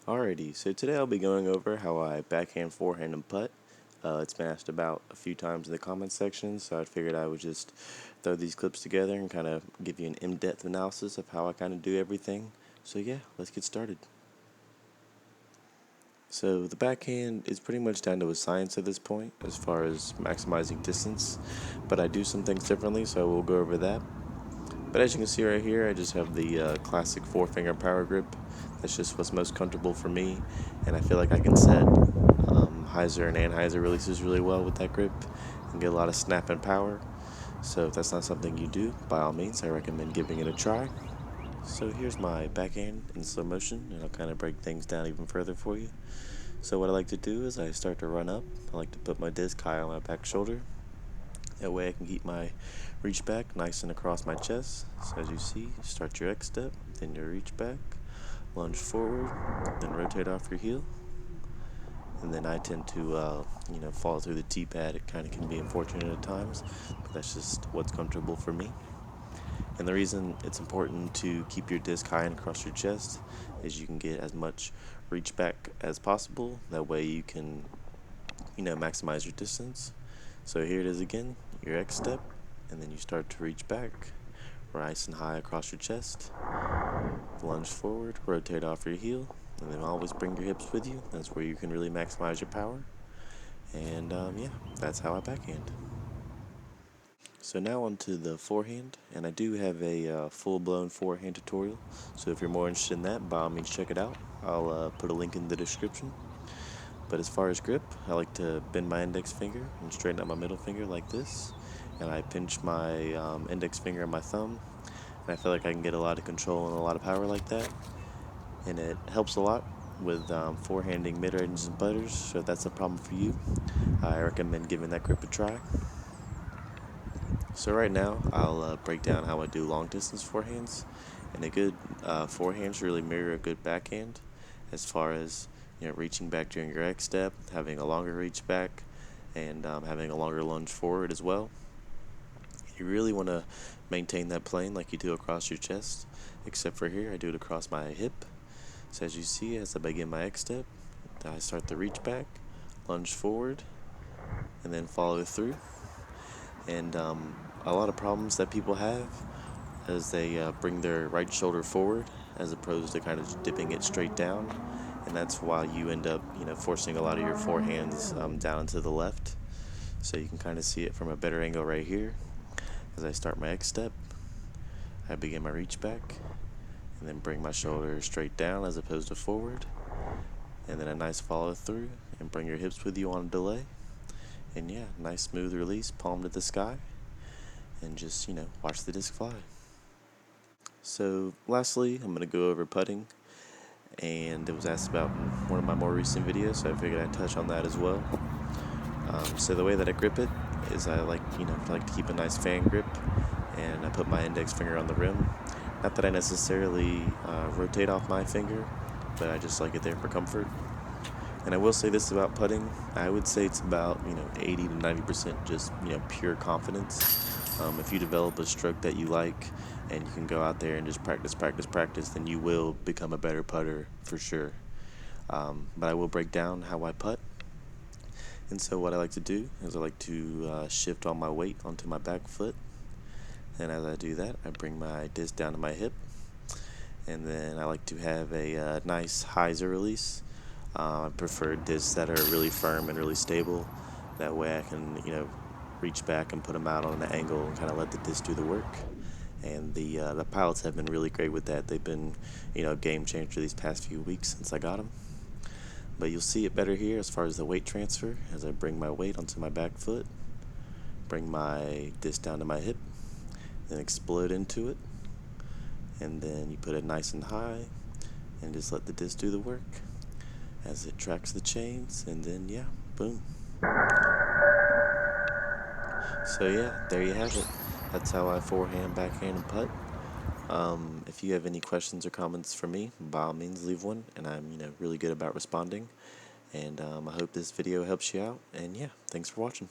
Alrighty, so today I'll be going over how I backhand, forehand, and putt. It's been asked about a few times in the comments section, so I figured I would just throw these clips together and kind of give you an in-depth analysis of how I kind of do everything. So yeah, let's get started. So the backhand is pretty much down to a science at this point as far as maximizing distance, but I do some things differently, so we'll go over that. But as you can see right here, I just have the classic four-finger power grip. That's just what's most comfortable for me, and I feel like I can set hyzer and anhyzer releases really well with that grip and get a lot of snap and power. So if that's not something you do, by all means, I recommend giving it a try. So here's my backhand in slow motion, and I'll kind of break things down even further for you. So what I like to do is I start to run up. I like to put my disc high on my back shoulder. That way I can keep my reach back nice and across my chest. So as you see, start your X step, then your reach back, lunge forward, then rotate off your heel. And then I tend to, fall through the T-pad. It kind of can be unfortunate at times, but that's just what's comfortable for me. And the reason it's important to keep your disc high and across your chest is you can get as much reach back as possible. That way you can, maximize your distance. So here it is again, your X step, and then you start to reach back, nice and high across your chest, lunge forward, rotate off your heel, and then always bring your hips with you. That's where you can really maximize your power. And yeah, that's how I backhand. So now onto the forehand, and I do have a full-blown forehand tutorial. So if you're more interested in that, by all means check it out. I'll put a link in the description. But as far as grip, I like to bend my index finger and straighten out my middle finger like this. And I pinch my index finger and my thumb. And I feel like I can get a lot of control and a lot of power like that. And it helps a lot with forehanding mid-ranges and putters. So if that's a problem for you, I recommend giving that grip a try. So right now, I'll break down how I do long-distance forehands. And a good forehand should really mirror a good backhand as far as reaching back during your X step, having a longer reach back, and having a longer lunge forward as well. You really want to maintain that plane like you do across your chest, except for here, I do it across my hip. So as you see, as I begin my X step, I start the reach back, lunge forward, and then follow through. And a lot of problems that people have as they bring their right shoulder forward as opposed to kind of dipping it straight down, and that's why you end up forcing a lot of your forehands down to the left. So you can kind of see it from a better angle right here. As I start my X step, I begin my reach back and then bring my shoulder straight down as opposed to forward, and then a nice follow through and bring your hips with you on a delay. And yeah, nice smooth release, palm to the sky, and just watch the disc fly. So lastly, I'm going to go over putting, and it was asked about in one of my more recent videos, so I figured I'd touch on that as well. So the way that I grip it is I like to keep a nice fan grip, and I put my index finger on the rim. Not that I necessarily rotate off my finger, but I just like it there for comfort. And I will say this about putting: I would say it's about 80 to 90% just pure confidence. If you develop a stroke that you like, and you can go out there and just practice, then you will become a better putter for sure. But I will break down how I putt. And so what I like to do is I like to shift all my weight onto my back foot. And as I do that, I bring my disc down to my hip. And then I like to have a nice hyzer release. I prefer discs that are really firm and really stable. That way I can, reach back and put them out on an angle and kind of let the disc do the work. And the pilots have been really great with that. They've been, game changer these past few weeks since I got them. But you'll see it better here as far as the weight transfer as I bring my weight onto my back foot, bring my disc down to my hip, then explode into it, and then you put it nice and high and just let the disc do the work as it tracks the chains, and then yeah, boom. So yeah, there you have it. That's how I forehand, backhand, and putt. If you have any questions or comments for me, by all means leave one, and I'm really good about responding. And I hope this video helps you out. And yeah, thanks for watching.